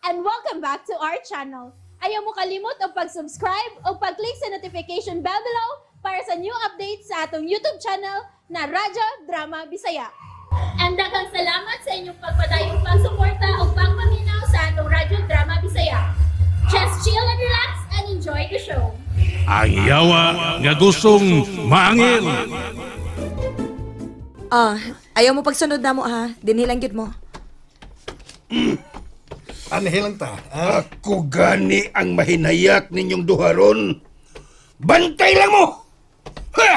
and welcome back to our channel. Ayaw mo kalimot o pag-subscribe o pag-click sa notification bell below para sa new updates sa atong YouTube channel na Radyo Drama Bisaya. And daghang salamat sa inyong pagpadayong pagsuporta o pagpaminaw sa atong Radyo Drama Bisaya. Just chill and relax and enjoy the show. Ang yawa nga gustong maangil. Ayaw mo pagsunod na mo ha. Dinhilang yun mo. Anhe lang ta. Ako gani ang mahinayak ninyong duharon. Bantay lang mo! Ha!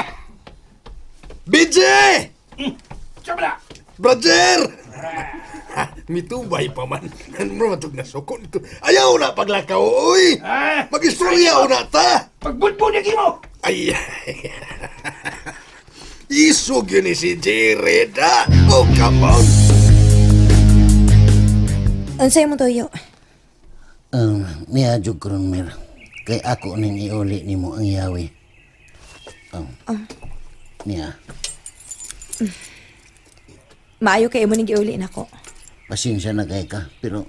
BJ! Sabla! Brother! Mitubay pa man. Ano mo matug na suko nito? Ayaw na paglakaw, oy! Ah! Mag-istorya na ta! Pagbudbud yung mo! Ay! Isog yun ni si Jared, ha? Oh, come on! Unsay mo toyo? Niyadyo ko ron, Mir. Kay ako ning iuli ni mo ang yawi. Niya, Maayo kay mo ning giuli nako. pasensya na kay ka, pero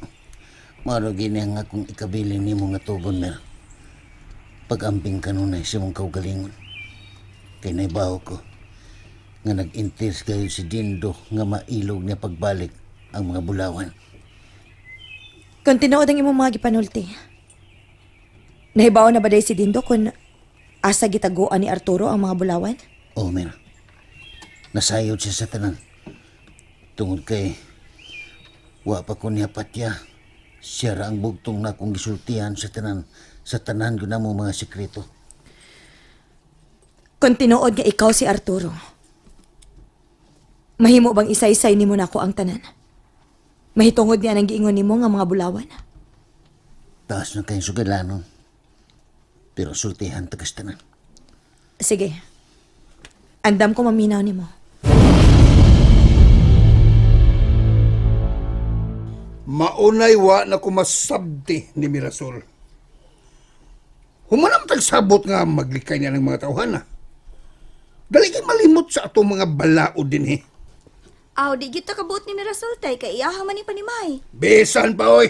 maro gini ang akong ikabili ni mo nga tubon, Mir. Pag-amping ka nun ay sa mong kaugalingon. Kay naibaw ko, nga nag-intis kayo si Dindo nga mailog niya pagbalik ang mga bulawan. Kung tinuod ang imong mga gipanulti. Nahibaw na ba day si Dindo kung asa gitaguan ni Arturo ang mga bulawan? Oh, Mir. Nasayod siya sa tanan. Tungod kay wa pa ko niya patya. Siya ra ang bugtong na kong gisultihan sa tanan ko na mo mga sekreto. Kung tinuod nga ikaw si Arturo, mahimo bang isa-isay nimo nako ang tanan? Mahitungod niya nang giingon nimo nga mga bulawan? Taas na kayong sugalanon. Pero sultihan tagas tanan. Sige. Andam ko maminaw nimo. Maunay wa na kumasabti ni Mirasol. Humanam tagsabot nga maglikay niya ng mga tauhan, ha? Dali kay malimot sa atong mga balao din, eh. Aw, di kita kabuot ni Mirasol tay, kay iyaha man ni Panimay. Besan pa, oy.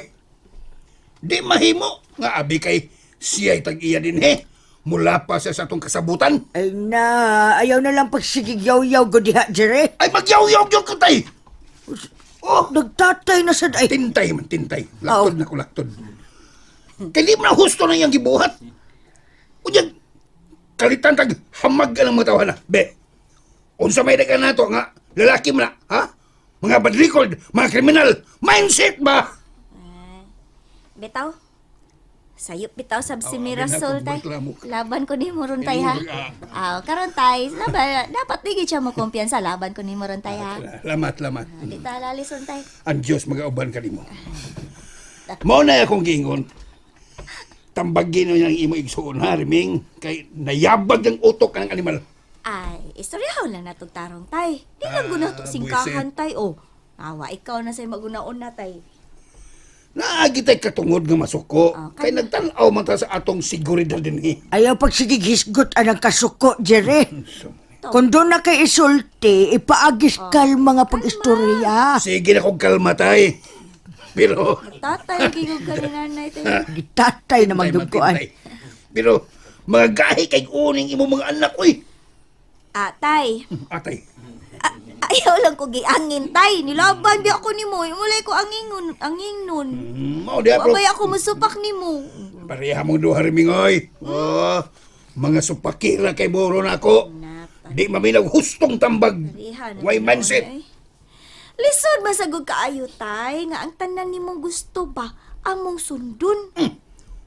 Di mahimo nga abi kay siya'y tag-iya din, he. Mula pa siya sa atong kasabutan. Ay na, ayaw na lang pagsigigyaw-yaw ko diha, Jere. Ay, magyaw-yaw yung katay. Oh, Nagtatay na sad ay. tintay man, tintay. Laktod na ko, laktod. Kaya di mo na husto na yung gibuhat. O yan, kalitan tag hamag ka ng mga tawahan na. Be, unsa may dagan nato nga, lalaki mo na, ha? Mga bad record, mga kriminal, mindset ba? Bitaw, sayop bitaw sab si Aw, Mirasol abi na tay. ako, reklamo. Laban ko ni mo ron tay ha. Aw, karon tay, dapat digid siya mo kumpiyansa laban ko ni mo ron tay ha. Lamat, lamat. Di ta lalis ron tay. Ang Diyos mag-auban ka mo. Mao na akong gingon. Tambagin mo yung imo igsuon, ha, Riming? Kay nayabag ng utok ng animal. Ay, istoryahan lang natong tarong tay. Di lang guna to singkahan tay. Oh, awa ikaw na say magunaon na tay. Naagitay katungod nga masuko. Okay. Kay nagtanaw man ta sa atong seguridad din, eh. Ayaw pagsigighisgot anang kasuko, Jere. Kung doon na kay isulti, ipaagis kalma nga pag-istorya. Sige na kong kalma, tay. Pero, Tatay gigog ka ni nanay tay. Gitatay na tay, magdugkuan. matintay. Pero, mga gahi kay uning imo mga anak, uy. Ah, tay. Atay. Ayaw lang ko giangin tay. Nilaban di ako nimo. Mulay ko angin nun. Mao diha, bro. Wabay ako musupak nimo. Pareha mong duha, Riming, oy. Oh, mga supakira kay buro na ako. Di maminaw hustong tambag. Way mindset. Lisod masagog kaayo tay nga ang tanan nimong gusto ba among sundon.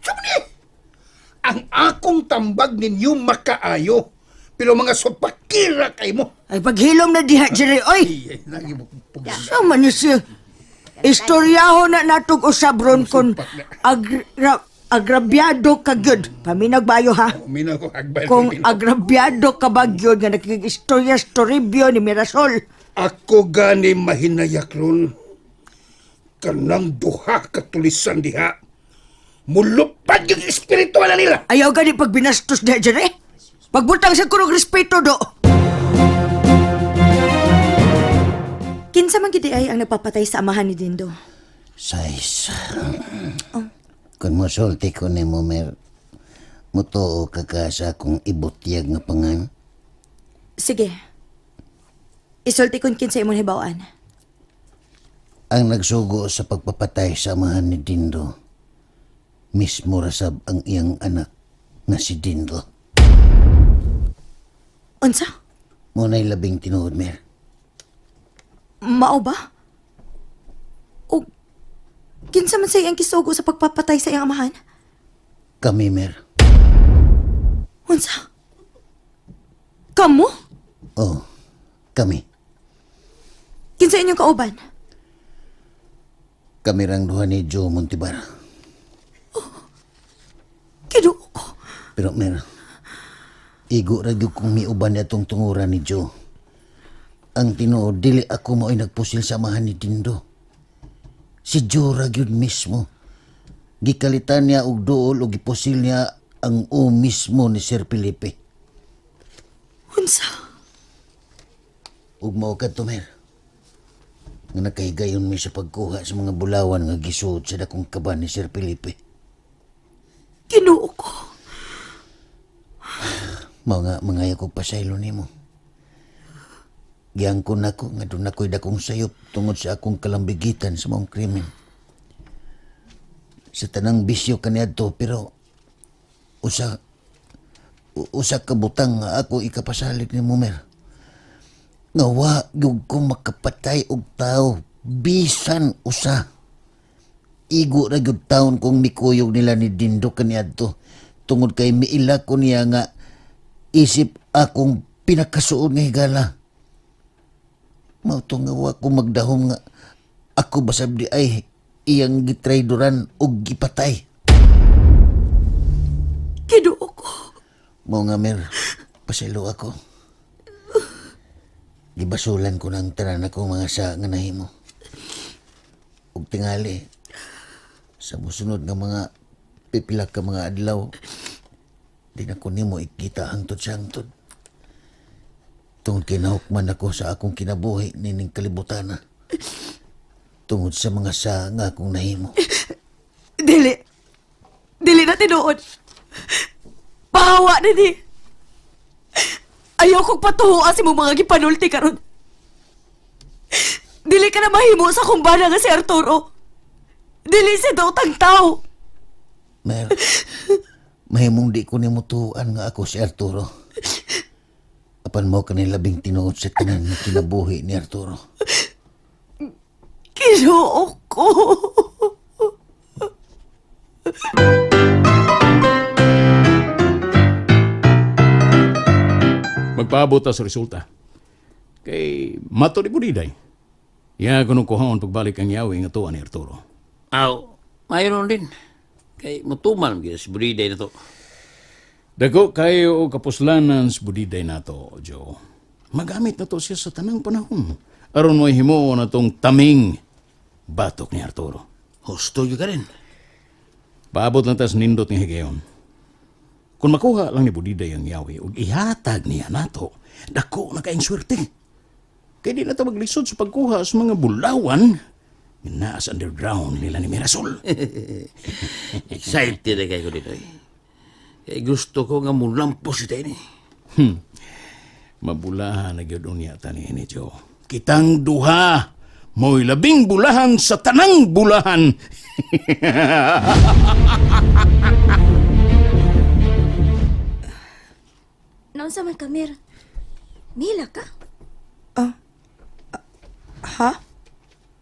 Sabi niya, ang akong tambag ninyo makaayo. Pero mga supakira kay mo. Ay paghilom na diha, Jere. Oy, Ay, lagi mo pugis. sama ni siya. Istoryaho na natog usabron kon agrabyado ka gyud. Paminag bayo ha. Uminaw ko hagbay. Kung agrabyado ka ba gyud nga nakikistorya storibyo ni Mirasol. Ako gani mahinayak ron. Kanang duha katulisan diha. Mulupad yung espiritual na nila. Ayaw gani pag binastos diha, Jere. Pagbutang sa kurog respeto do. Kinsa man gid ay ang nagpapatay sa amahan ni Dindo? Sais. Kung mosulti ko ni mo, Mer, mutuo ka ka sa akong ibutyag nga pangan. Sige. Isulti kon kinsa imong hibawaan. Ang nagsugo sa pagpapatay sa amahan ni Dindo, mismo rasab ang iyang anak nga si Dindo. Unsa? Muna'y labing tinuod, Mer. Mao ba? O kinsa man sa iyang kisugo sa pagpapatay sa iyang amahan? Kami, Mer. Unsa? Kamo? Oh, kami. Kinsa inyong kauban? Kami rang duha ni Joe Montibara. Kiduo ko. Pero, Mer, igo ra gyud kong miuban niya tong tunguran ni Joe. Ang tinuod, dili ako mo'y nagpusil sa amahan ni Dindo. Si Joe ra gyud mismo. Gikalitan niya og duol o gipusil niya ang o mismo ni Sir Felipe. Unsa? Ug mao kadto, Mer, nga nakahigayon mi sa pagkuha sa mga bulawan nga gisuod sa dakong kaban ni Sir Felipe. Kinuo ko. Mga kog pasaylo nimo. Giangkon nako nga doon ako'y dakong sayop tungod sa akong kalambigitan sa maong krimen. Sa tanang bisyo kaniadto, pero usa ka butang nga ako ikapasalig ni Mumer. Nga wa gyud ko makapatay og tao bisan usa. Igo ra gyud taon kung mikuyog nila ni Dindo kaniadto tungod kay miila ko niya nga isip akong pinakasuod nga higala. Mauto nga wa ko magdahom nga ako basab di ay iyang gitraydoran og gipatay. Kinuo ko. Mo nga, Mer, pasilo ako. Gibasulan ko ng tanan akong mga sa nga nahimo. Ug tingali, sa musunod nga mga pipila ka mga adlaw, di na ko nimo ikita hangtod sa hangtod. Tungod kinahukman ako sa akong kinabuhi nining kalibutana. Tungod sa mga sa nga akong nahimo. Dili. Dili na tinuod. Pahawa na di. Ayaw kong patuhuan si mong mga gipanulti karon. Dili ka na mahimo sa kumbana nga si Arturo. Dili si Dotang tao. Mer, mahimong di ko nimo tuan nga ako si Arturo. Apan mo kanilabing tinuod sa tanan nga kinabuhi ni Arturo. Kinuo ko. Magpaabot ta sa resulta. Kay mato di budiday. Ya kunong kuhaon pagbalik ang yawi nga tuwa ni Arturo. Aw, mayroon din. Kay mutumal mga si Budiday na to. Dako kayo o kapuslanan sa budiday nato, Joe. Magamit na to siya sa tanang panahon. Aron mo himo na tong taming batok ni Arturo. Husto yun ka rin. Paabot lang tas nindot ni Higayon. Kung makuha lang ni Budiday ang yawi ug ihatag niya nato, dako na kaing swerte. Kaya di na ito maglisod sa pagkuha sa mga bulawan nga naa sa underground nila ni Mirasol. Excited na kayo dito eh. Kaya gusto ko nga mulampos ito ini. Mabulahan na gyud unya tani ni Joe. Kitang duha mo'y labing bulahan sa tanang bulahan. Naunsa man ka, Mer? Mila ka? Ha?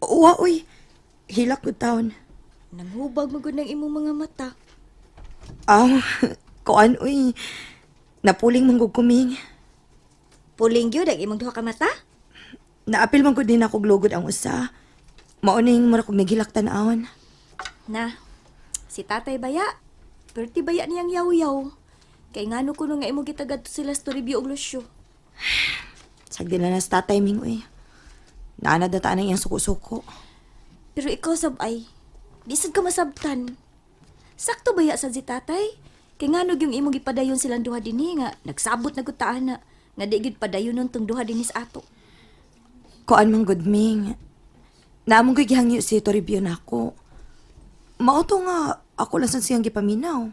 Wa, uy. Hilak ko taon. Nanghubag mo ng imong mga mata. Kuan, uy. Napuling manggug kuming. Puling gyud ang imong duha ka mata? Naapil man gud din ako glugod ang usa. Mauning mura kog naghilak tan-awon. Na, si Tatay Baya. Perti baya niyang yaw-yaw. Kay ngano kuno nga imo gitagad to sila sa review og lusyo. Sagdi na sa tatay ming, uy. Naanadataan ang iyang suko-suko. Pero ikaw sabay, di sad ka masabtan. Sakto baya sa si Tatay? Kay ngano yung imo gipadayon silang duha dinhi nga nagsabot na gutaan na nga di gid padayonon tong duha dinhi sa ato. Kuan man gud ming. Naamong ko'y gihangyo si Toribio na ako. Mauto nga, ako lang siyang gipaminaw.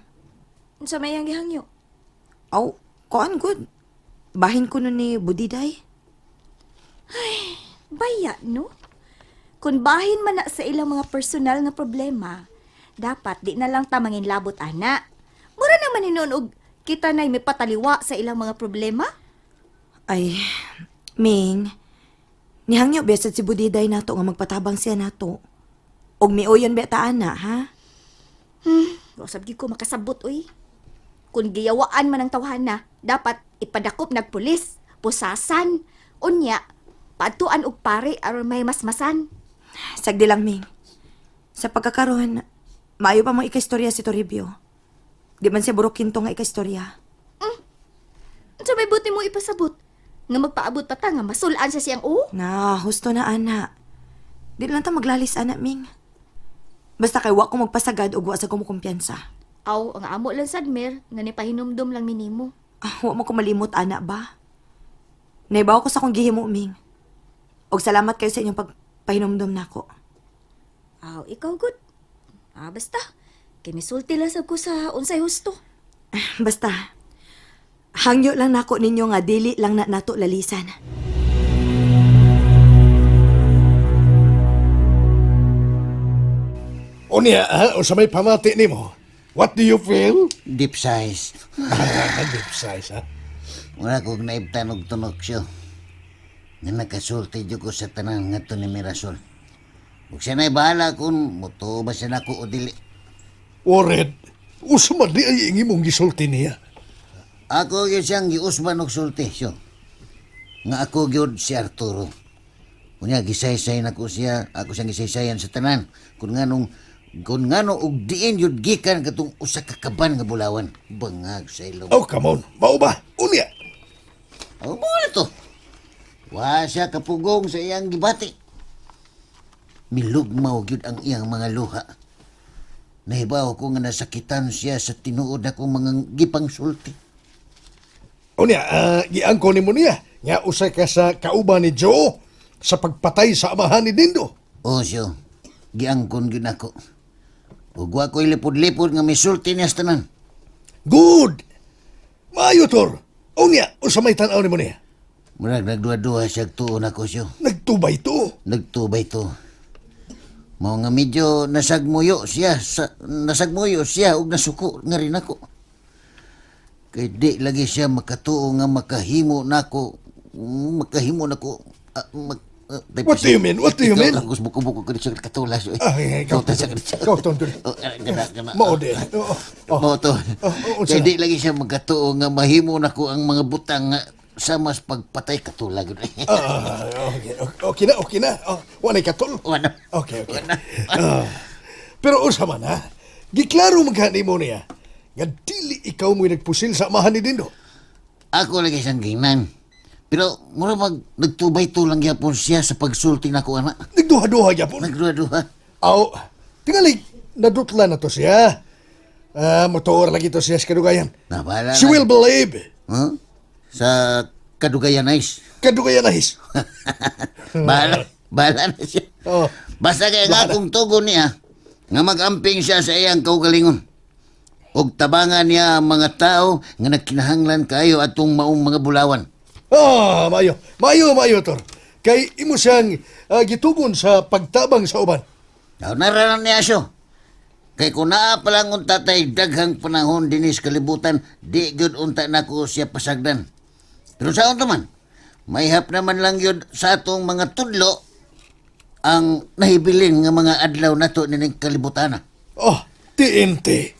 Sa may ang gihangyo. Aw, koan good. Bahin ko nun ni Budiday. Baya, no? Kung bahin man na sa ilang mga personal na problema, dapat di na lang tamangin labot, ana. Mura naman hinunog kita na'y may pataliwa sa ilang mga problema. Ay, Ming, nihangyo besad si Budiday nato nga magpatabang siya nato. Og miuyon beta ana, ha? Wasab gyud ko makasabot, uy. Kung giyawaan man ang tawhana, dapat ipadakop nagpulis, pusasan, unya, patuan og pare aron may masmasan. Sagdi lang, Ming. Sa pagkakaroon, maayo pa mong ikaistorya si Toribio. Di man siya burukin to nga ikaistorya. Sa may buti mo ipasabot, nga magpaabot pa ta nga masulaan siya siyang Na, husto na, ana. Di lang ta maglalis, ana, Ming. Basta kay wa ko magpasagad ug wa sa kumukumpiyansa. Aw, ang amo lang sadmer, nga nipahinumdum lang minimo. Wa mo ko malimot, ana ba? Naibaw ko sa kong gihimo, Ming. Og salamat kayo sa inyong pagpahinumdum nako. Aw, ikaw good. Basta, kay misulti lang sab ko sa unsay husto. Basta, hangyo lang nako ninyo nga dili lang na nato lalisan. Unya, o sa may pamati ni mo, what do you feel? Deep size. Deep size, ha? Wala kong naibtan og tunok siya. Nga nakasulti dyo ko sa tanan nga to ni Mirasol. Huwag siya na'y bahala kung muto ba siya nako o dili. Warren, usamad di ay ingi mong gisulti niya. Ako yun siyang giusman og sulti siya. Nga ako yun si Arturo. Kunya gisaysay na ko siya, ako siyang gisaysayan sa tanan. Kung ngano og diin yun gikan katong usa ka kaban nga bulawan. Bangag sa ilong. Oh, come on. Mao ba? Unya. Oh, mo na to. Wa siya kapugong sa iyang gibati. Milugmaw gyud ang iyang mga luha. Nahibaw ko nga nasakitan siya sa tinuod akong mga gipangsulti. Unya, giangko ni mo niya. Nga usay ka sa kauban ni Joe sa pagpatay sa amahan ni Dindo. O siyo, giangkon gyud ako. Ug wa ko'y lipod-lipod nga misulti niya sa tanan. Good. Maayo, Tor. Unya, usa may tanaw ni mo niya. Murag nagduha-duha siya tuon ako siyo. Nagtubay to. Nagtubay to. Mao nga medyo nasagmuyo siya ug nasuko nga rin ako. Kay di lagi siya makatuo nga makahimo nako. What do you mean? What do you mean? Agus buko-buko ko siya katulas. Ikaw ton. Gana. Mao di. Mao to. Unsa Kay na? di lagi siya magkatuo nga mahimo nako ang mga butang nga sa mas pagpatay katulag. Okay na. Wanay katol. Wala. Okay. Pero usa man, ha? Giklaro magkani mo niya. Nga dili ikaw mo'y nagpusil sa amahan ni Dindo. Ako lagi siyang ginan. Pero mura nagtubay to lang yapon siya sa pagsulti nako ana. Nagduha-duha gyapon. Nagduha-duha. Aw, tingali nadutla na to siya. Motor lagi to siya sa kadugayan. Nabala She will believe. Huh? Sa kadugayan nice. Kadugayan ahis. Bahala na siya. Oh. Basta kaya nga Bahala. kung tugon niya, nga magamping siya sa iyang kaugalingon. Og tabangan niya ang mga tao nga nagkinahanglan kayo atong maong mga bulawan. Mayo, Tor. Kay imo siyang gitugon sa pagtabang sa uban. Now, nararan niya siya. Kay kung naa pa lang unta tay daghang panahon dinis kalibutan, di gyud unta nako siya pasagdan. Pero sa man, mayhap naman lang yun sa atong mga tudlo ang nahibilin nga mga adlaw nato nining kalibutan. Oh, TNT.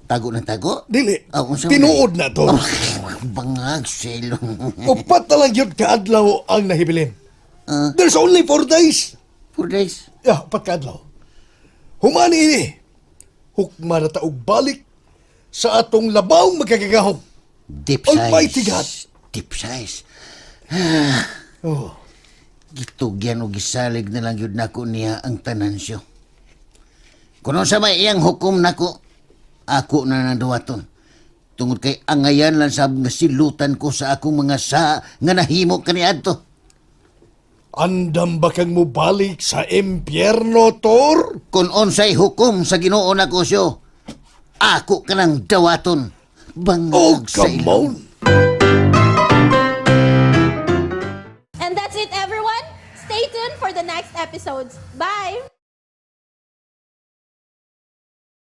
Tago na tago? Dili. Unsa man Tinuod na to. Bangag silong. Upat na lang yun kaadlaw ang nahibilin. Ah. There's only 4 days. 4 days. Upat kaadlaw. Humani ini. Hukma na taog balik sa atong labawng magkagagahom. Deep Almighty size. God. Deep size. Oh. Gitugyan o gisalig na lang yun nako niya ang tanan siyo. Kung sa may iyang hukom nako, ako na naduwaton. Tungod kay angayan lang sab nga silutan ko sa akong mga sa nga nahimo kaniadto. Andam ba kang mubalik sa impyerno, Tor? Kung unsay hukom sa Ginoo na kusyo, ako kanang dawaton. Oh, Bangag sa come ilaw. on! And that's it, everyone. Stay tuned for the next episodes. Bye!